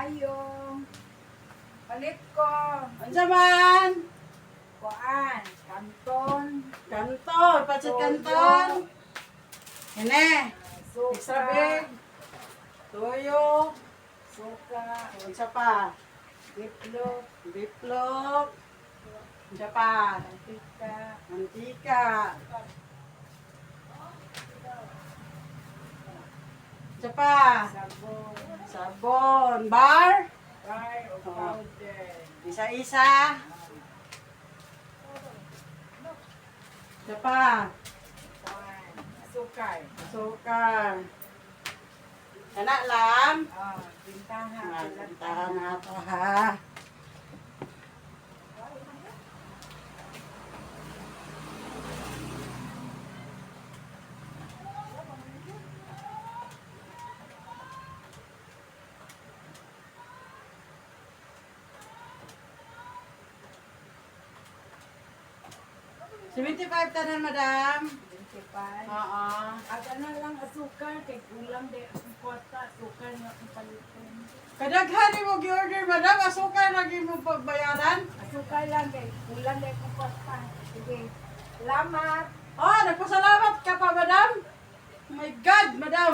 Maayo. Palit ko. Unsa man? Kuan. Kanton. Kanton, pancit kanton. Hene, Suka. extra big. Toyo. Suka. Unsa pa? Bitlog. Biplog. Unsa pa? Mantika. Mantika. Unsa pa? Sabon. Sabon. Bar. Bar o powder. Isa-isa. Unsa pa? Kuan. Asukar. Sukar. Kana lang. Bintahan. Pintahan na ito ha. $75 tanan, madam. 25. Oo. At ano lang asukar, kay kulang de ang kwarta, asukar nga ang paliton. Kadaghan mo gi-order, madam. Asukar lagi mo pagbayaran. Asukar lang kay kulang de ang kwarta. Sige, salamat. Oh, nagpasalamat ka pa, madam. Oh my God, madam.